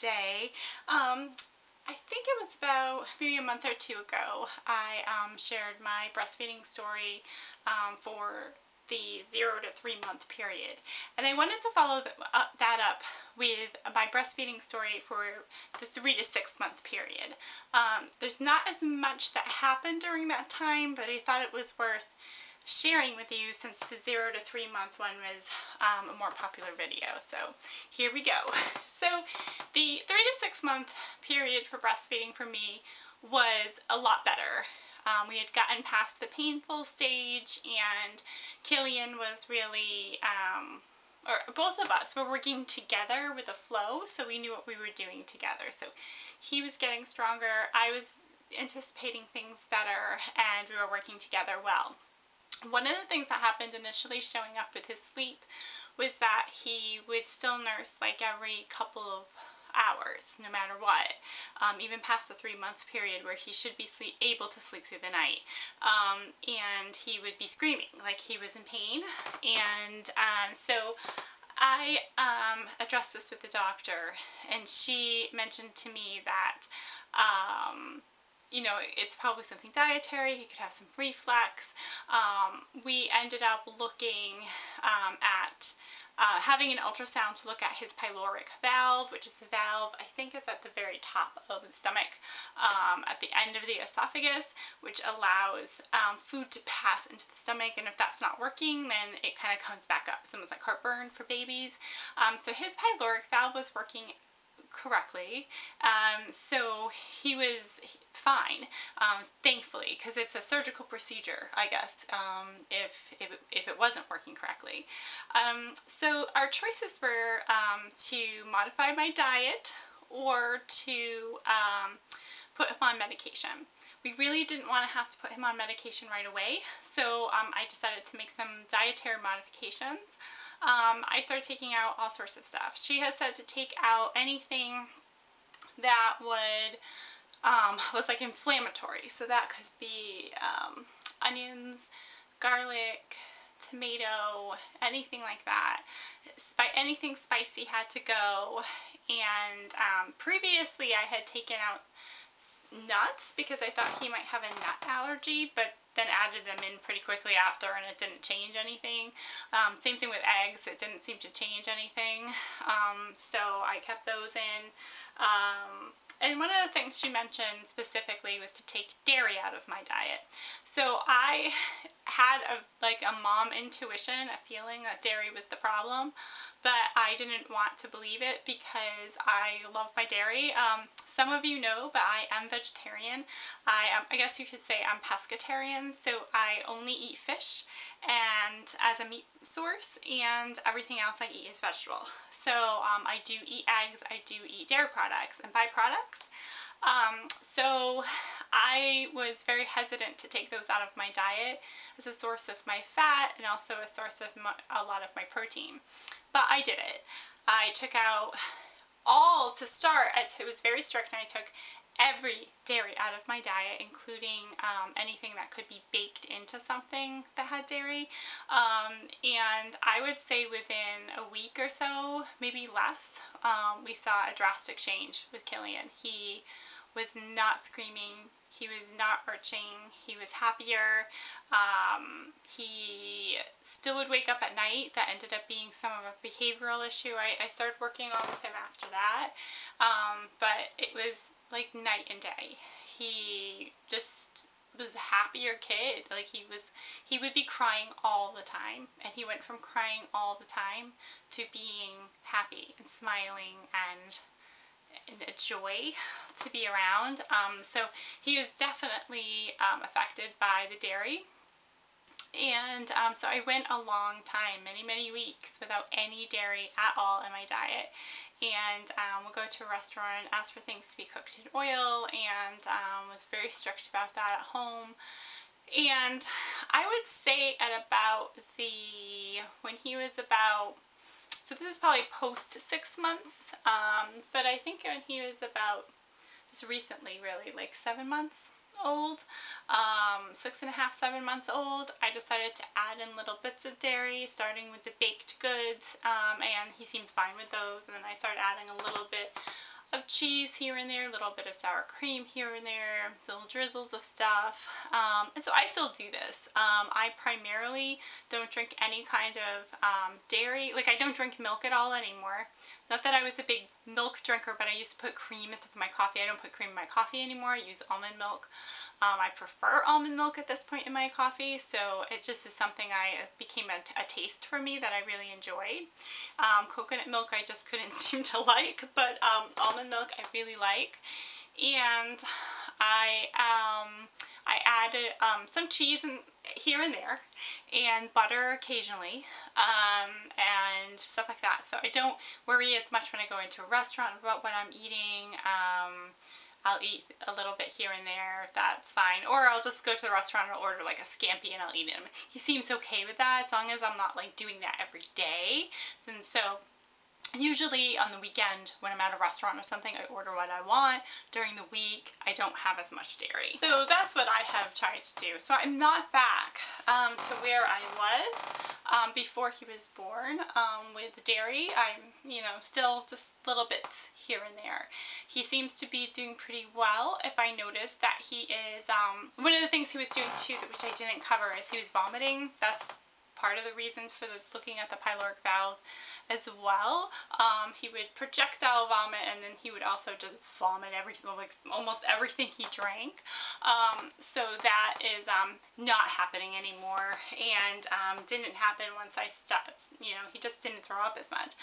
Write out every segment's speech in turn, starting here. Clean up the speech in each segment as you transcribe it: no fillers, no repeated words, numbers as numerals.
today. I think it was about maybe a month or two ago, I shared my breastfeeding story for the 0 to 3 month period. And I wanted to follow that up with my breastfeeding story for the 3 to 6 month period. There's not as much that happened during that time, but I thought it was worth sharing with you since the 0 to 3 month one was a more popular video. So here we go. So the 3 to 6 month period for breastfeeding for me was a lot better. We had gotten past the painful stage, and Killian was really, or both of us were working together with a flow, so we knew what we were doing together. So he was getting stronger, I was anticipating things better, and we were working together well. One of the things that happened initially showing up with his sleep was that he would still nurse like every couple of hours, no matter what, even past the 3 month period where he should be able to sleep through the night. And he would be screaming like he was in pain. And so I addressed this with the doctor, and she mentioned to me that you know, it's probably something dietary, he could have some reflux. We ended up looking at having an ultrasound to look at his pyloric valve, which is the valve, I think it's at the very top of the stomach, at the end of the esophagus, which allows food to pass into the stomach, and if that's not working, then it kind of comes back up. It's almost like heartburn for babies. So his pyloric valve was working correctly, so he was fine, thankfully, because it's a surgical procedure, I guess, if it wasn't working correctly. So our choices were to modify my diet or to put him on medication. We really didn't want to have to put him on medication right away, so I decided to make some dietary modifications. I started taking out all sorts of stuff. She had said to take out anything that was like inflammatory. So that could be onions, garlic, tomato, anything like that. Anything spicy had to go. And previously I had taken out nuts because I thought he might have a nut allergy, but then added them in pretty quickly after, and it didn't change anything. Same thing with eggs, it didn't seem to change anything. So I kept those in. And one of the things she mentioned specifically was to take dairy out of my diet. So I had a mom intuition, a feeling that dairy was the problem, but I didn't want to believe it because I love my dairy. Some of you know, but I am vegetarian. I guess you could say I'm pescatarian, so I only eat fish and as a meat source, and everything else I eat is vegetable. So I do eat eggs, I do eat dairy products and byproducts. So I was very hesitant to take those out of my diet as a source of my fat and also a source of a lot of my protein. But I did it. I took out all, to start, it was very strict, and I took every dairy out of my diet, including anything that could be baked into something that had dairy. And I would say within a week or so, maybe less, we saw a drastic change with Killian. He was not screaming, he was not arching, he was happier. He still would wake up at night. That ended up being some of a behavioral issue I started working on with him after that. But it was like night and day. He just was a happier kid. Like he would be crying all the time, and he went from crying all the time to being happy and smiling and a joy to be around. So he was definitely affected by the dairy. And so I went a long time, many weeks, without any dairy at all in my diet. And would go to a restaurant, ask for things to be cooked in oil, and was very strict about that at home. And I would say at about when he was about, so this is probably post 6 months, but I think when he was about, just recently really, like 7 months old, 6.5, 7 months old, I decided to add in little bits of dairy, starting with the baked goods, and he seemed fine with those. And then I started adding a little bit of cheese here and there, a little bit of sour cream here and there, little drizzles of stuff. And so I still do this. I primarily don't drink any kind of dairy. Like, I don't drink milk at all anymore. Not that I was a big milk drinker, but I used to put cream and stuff in my coffee. I don't put cream in my coffee anymore. I use almond milk. I prefer almond milk at this point in my coffee, so it just is something became a taste for me that I really enjoyed. Coconut milk I just couldn't seem to like, but almond milk I really like. And I added some cheese here and there, and butter occasionally, and stuff like that. So I don't worry as much when I go into a restaurant about what I'm eating. I'll eat a little bit here and there, that's fine. Or I'll just go to the restaurant and order like a scampi and I'll eat it. He seems okay with that as long as I'm not like doing that every day. And so usually on the weekend when I'm at a restaurant or something, I order what I want. During the week, I don't have as much dairy. So that's what I have tried to do. So I'm not back to where I was before he was born with dairy. I'm, still just little bits here and there. He seems to be doing pretty well. If I notice that he is, one of the things he was doing too, which I didn't cover, is he was vomiting. That's part of the reason for looking at the pyloric valve as well. He would projectile vomit, and then he would also just vomit everything, like almost everything he drank. So that is not happening anymore, and didn't happen once I stopped. He just didn't throw up as much.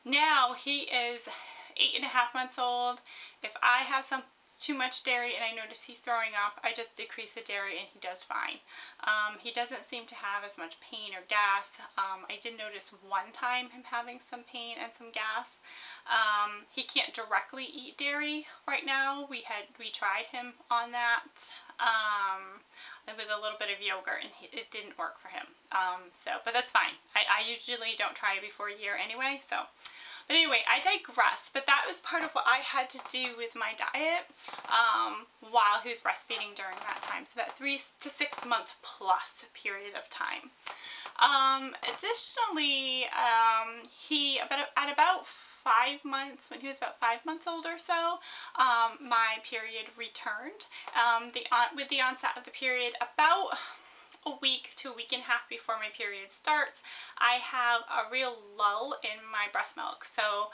Now he is 8.5 months old. If I have too much dairy and I notice he's throwing up, I just decrease the dairy and he does fine. He doesn't seem to have as much pain or gas. I did notice one time him having some pain and some gas. He can't directly eat dairy right now. We tried him on that with a little bit of yogurt, and it didn't work for him. But that's fine. I usually don't try it before a year anyway, so. But anyway, I digress, but that was part of what I had to do with my diet while he was breastfeeding during that time, so that 3 to 6 month plus period of time. Additionally, at about 5 months, when he was about 5 months old or so, my period returned. With the onset of the period, about a week to a week and a half before my period starts, I have a real lull in my breast milk. So,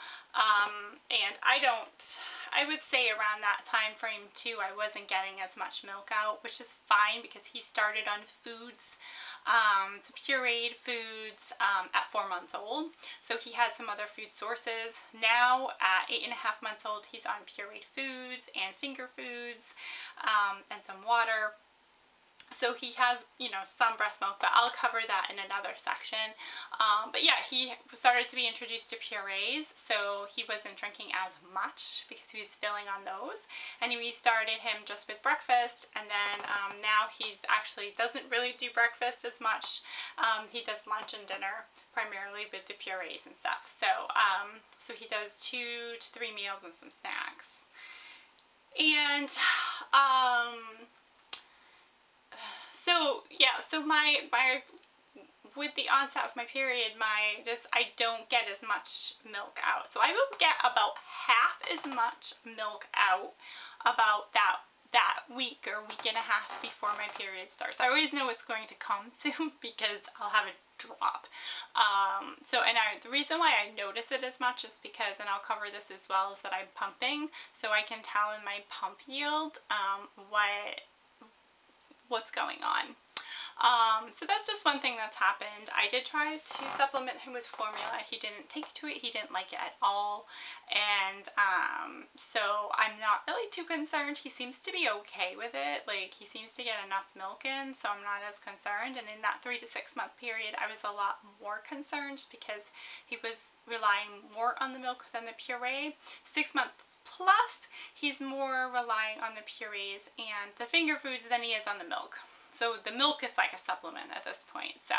and I would say around that time frame too, I wasn't getting as much milk out, which is fine because he started on foods, some pureed foods at 4 months old. So he had some other food sources. Now at 8.5 months old, he's on pureed foods and finger foods and some water. So he has, some breast milk, but I'll cover that in another section. But yeah, he started to be introduced to purees, so he wasn't drinking as much because he was filling on those. And we started him just with breakfast, and then now he's actually doesn't really do breakfast as much. He does lunch and dinner primarily with the purees and stuff. So, so he does 2 to 3 meals and some snacks. And so my with the onset of my period, I don't get as much milk out. So I will get about half as much milk out about that week or week and a half before my period starts. I always know it's going to come soon because I'll have a drop. The reason why I notice it as much is because, and I'll cover this as well, is that I'm pumping, so I can tell in my pump yield what's going on. So that's just one thing that's happened. I did try to supplement him with formula. He didn't take to it. He didn't like it at all. And so I'm not really too concerned. He seems to be okay with it. Like, he seems to get enough milk in, so I'm not as concerned. And in that 3 to 6 month period, I was a lot more concerned because he was relying more on the milk than the puree. 6 months plus, he's more relying on the purees and the finger foods than he is on the milk. So the milk is like a supplement at this point. So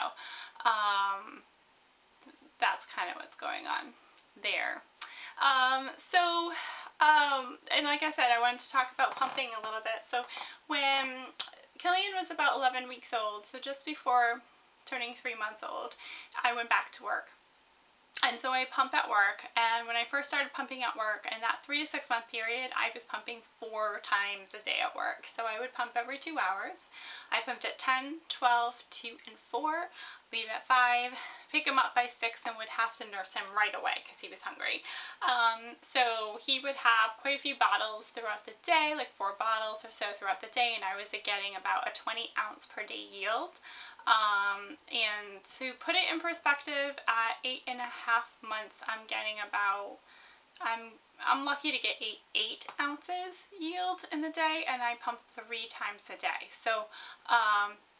that's kind of what's going on there. And like I said, I wanted to talk about pumping a little bit. So when Killian was about 11 weeks old, so just before turning 3 months old, I went back to work. And so I pump at work, and when I first started pumping at work, in that 3 to 6 month period, I was pumping 4 times a day at work. So I would pump every 2 hours. I pumped at 10, 12, 2, and 4, leave at 5, pick him up by 6, and would have to nurse him right away because he was hungry. So he would have quite a few bottles throughout the day, like 4 bottles or so throughout the day, and I was getting about a 20 ounce per day yield. And to put it in perspective, at 8.5 months, I'm getting about, I'm lucky to get 8 ounces yield in the day, and I pump 3 times a day. So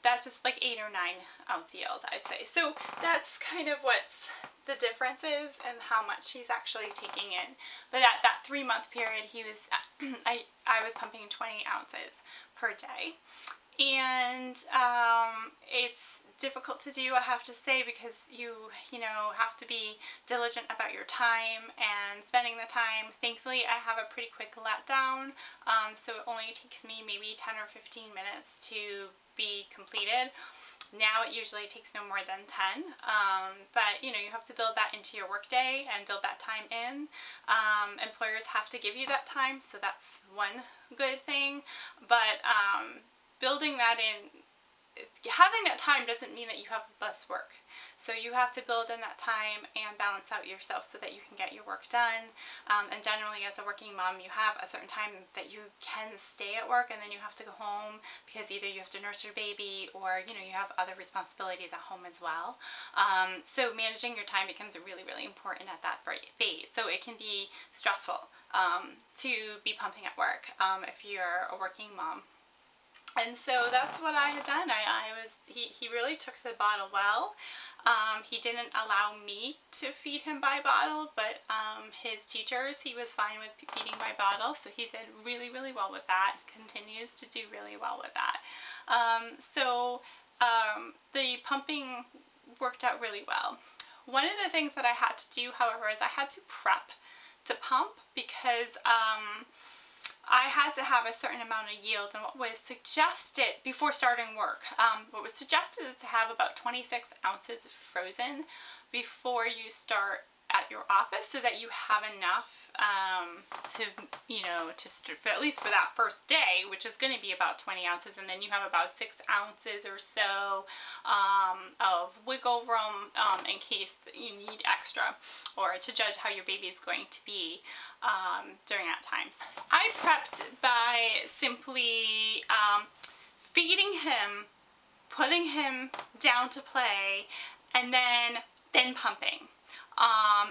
that's just like 8 or 9 ounce yield, I'd say. So that's kind of what's the difference is and how much he's actually taking in. But at that 3 month period, he was I was pumping 20 ounces per day. And it's difficult to do, I have to say, because you know, have to be diligent about your time and spending the time. Thankfully, I have a pretty quick letdown, so it only takes me maybe 10 or 15 minutes to be completed. Now it usually takes no more than 10, but you know, you have to build that into your workday and build that time in. Employers have to give you that time, so that's one good thing, but building that in, having that time doesn't mean that you have less work. So you have to build in that time and balance out yourself so that you can get your work done. And generally, as a working mom, you have a certain time that you can stay at work, and then you have to go home because either you have to nurse your baby or, you know, you have other responsibilities at home as well. So managing your time becomes really, really important at that phase. So it can be stressful to be pumping at work if you're a working mom. And so that's what I had done. He really took to the bottle well. He didn't allow me to feed him by bottle, but his teachers, he was fine with feeding by bottle. So he did really, really well with that. Continues to do really well with that. The pumping worked out really well. One of the things that I had to do, however, is I had to prep to pump because I had to have a certain amount of yield, and what was suggested before starting work, what was suggested is to have about 26 ounces frozen before you start at your office, so that you have enough to, you know, at least for that first day, which is going to be about 20 ounces, and then you have about 6 ounces or so of wiggle room in case you need extra, or to judge how your baby is going to be during that time. I prepped by simply feeding him, putting him down to play, and then pumping.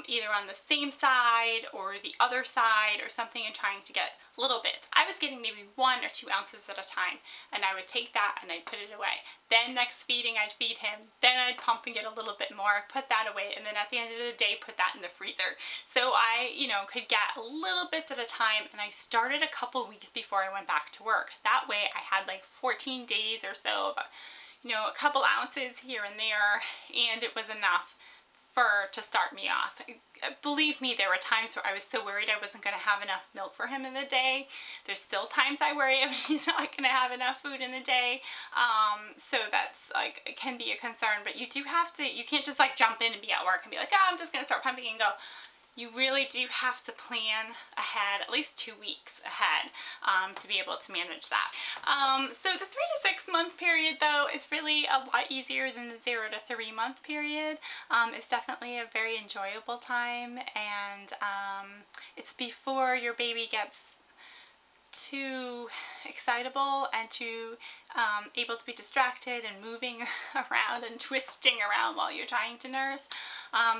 Either on the same side or the other side or something, and trying to get little bits. I was getting maybe 1 or 2 ounces at a time, and I would take that and I'd put it away. Then next feeding, I'd feed him. Then I'd pump and get a little bit more, put that away, and then at the end of the day, put that in the freezer. So I, you know, could get little bits at a time, and I started a couple weeks before I went back to work. That way I had like 14 days or so of, you know, a couple ounces here and there, and it was enough to start me off. Believe me, there were times where I was so worried I wasn't going to have enough milk for him in the day. There's still times I worry if he's not going to have enough food in the day. So that's like, it can be a concern, but you do have to, you can't just like jump in and be at work and be like, oh, I'm just going to start pumping and go. You really do have to plan ahead, at least 2 weeks ahead, to be able to manage that. So the 3 to 6 month period, though, it's really a lot easier than the 0 to 3 month period. It's definitely a very enjoyable time, and it's before your baby gets too excitable and too able to be distracted and moving around and twisting around while you're trying to nurse.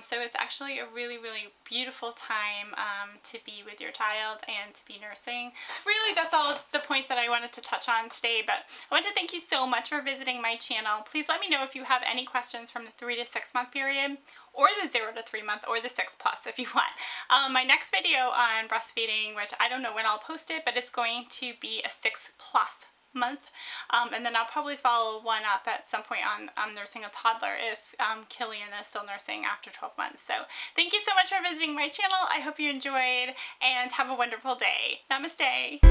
So it's actually a really, really beautiful time to be with your child and to be nursing. Really, that's all the points that I wanted to touch on today, but I want to thank you so much for visiting my channel. Please let me know if you have any questions from the 3 to 6 month period, or the 0 to 3 month, or the 6 plus if you want. My next video on breastfeeding, which I don't know when I'll post it, but it's going to be a 6 plus month, and then I'll probably follow one up at some point on nursing a toddler if Killian is still nursing after 12 months. So thank you so much for visiting my channel. I hope you enjoyed, and have a wonderful day. Namaste.